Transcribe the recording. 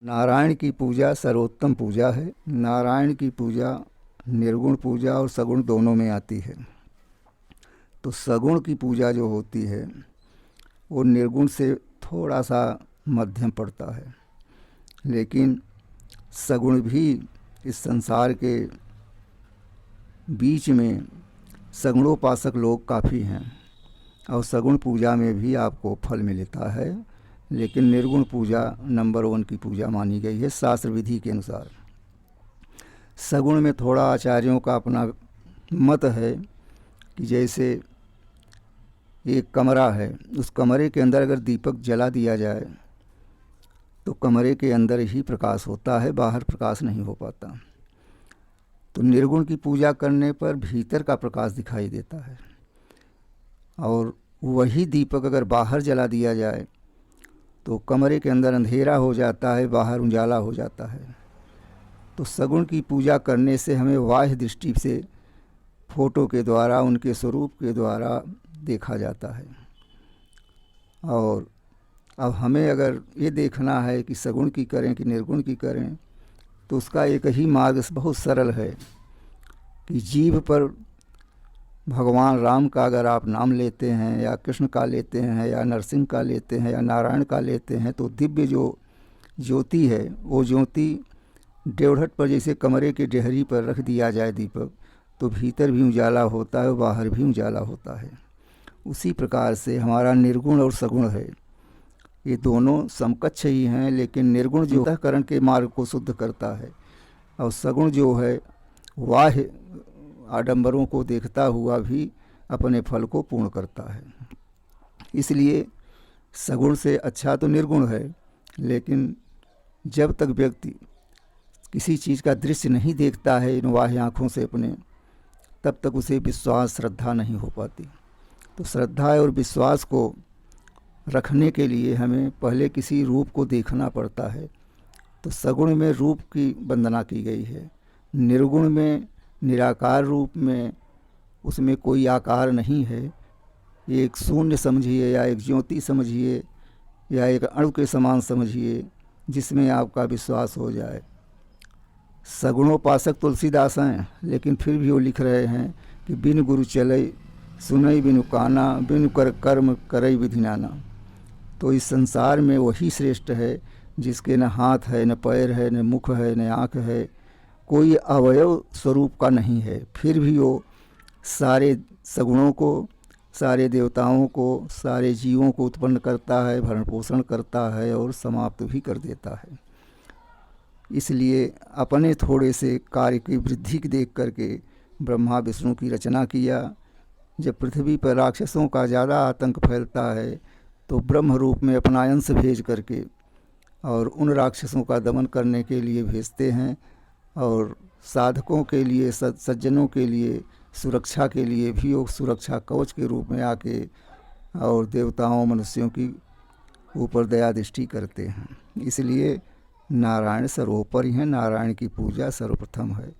नारायण की पूजा सर्वोत्तम पूजा है। नारायण की पूजा निर्गुण पूजा और सगुण दोनों में आती है। तो सगुण की पूजा जो होती है वो निर्गुण से थोड़ा सा मध्यम पड़ता है, लेकिन सगुण भी इस संसार के बीच में सगुणोपासक लोग काफ़ी हैं और सगुण पूजा में भी आपको फल मिलता है, लेकिन निर्गुण पूजा नंबर 1 की पूजा मानी गई है शास्त्र विधि के अनुसार। सगुण में थोड़ा आचार्यों का अपना मत है कि जैसे एक कमरा है, उस कमरे के अंदर अगर दीपक जला दिया जाए तो कमरे के अंदर ही प्रकाश होता है, बाहर प्रकाश नहीं हो पाता। तो निर्गुण की पूजा करने पर भीतर का प्रकाश दिखाई देता है, और वही दीपक अगर बाहर जला दिया जाए तो कमरे के अंदर अंधेरा हो जाता है, बाहर उजाला हो जाता है। तो सगुण की पूजा करने से हमें बाह्य दृष्टि से फोटो के द्वारा, उनके स्वरूप के द्वारा देखा जाता है। और अब हमें अगर ये देखना है कि सगुण की करें कि निर्गुण की करें, तो उसका एक ही मार्ग बहुत सरल है कि जीभ पर भगवान राम का अगर आप नाम लेते हैं या कृष्ण का लेते हैं या नरसिंह का लेते हैं या नारायण का लेते हैं, तो दिव्य जो ज्योति है वो ज्योति डेवढ़ट पर जैसे कमरे के डेहरी पर रख दिया जाए दीपक, तो भीतर भी उजाला होता है और बाहर भी उजाला होता है। उसी प्रकार से हमारा निर्गुण और सगुण है, ये दोनों समकक्ष ही हैं, लेकिन निर्गुण जो अंतःकरण के मार्ग को शुद्ध करता है और सगुण जो है बाह्य आडंबरों को देखता हुआ भी अपने फल को पूर्ण करता है। इसलिए सगुण से अच्छा तो निर्गुण है, लेकिन जब तक व्यक्ति किसी चीज़ का दृश्य नहीं देखता है इन बाह्य आँखों से अपने, तब तक उसे विश्वास श्रद्धा नहीं हो पाती। तो श्रद्धा और विश्वास को रखने के लिए हमें पहले किसी रूप को देखना पड़ता है। तो सगुण में रूप की वंदना की गई है, निर्गुण में निराकार रूप में उसमें कोई आकार नहीं है। एक शून्य समझिए या एक ज्योति समझिए या एक अणु के समान समझिए जिसमें आपका विश्वास हो जाए। सगुणोपासक तुलसीदास हैं, लेकिन फिर भी वो लिख रहे हैं कि बिन गुरु चले सुनई बिनु काना, बिनु कर कर्म करई विधि नाना। तो इस संसार में वही श्रेष्ठ है जिसके न हाथ है, न पैर है, न मुख है, न आँख है, कोई अवयव स्वरूप का नहीं है, फिर भी वो सारे सगुणों को, सारे देवताओं को, सारे जीवों को उत्पन्न करता है, भरण पोषण करता है और समाप्त भी कर देता है। इसलिए अपने थोड़े से कार्य की वृद्धि देख करके ब्रह्मा विष्णु की रचना किया। जब पृथ्वी पर राक्षसों का ज़्यादा आतंक फैलता है तो ब्रह्म रूप में अपना अंश भेज करके और उन राक्षसों का दमन करने के लिए भेजते हैं, और साधकों के लिए, सज्जनों के लिए, सुरक्षा के लिए भी वो सुरक्षा कवच के रूप में आके और देवताओं मनुष्यों की ऊपर दया दृष्टि करते हैं। इसलिए नारायण सर्वोपरि हैं, नारायण की पूजा सर्वप्रथम है।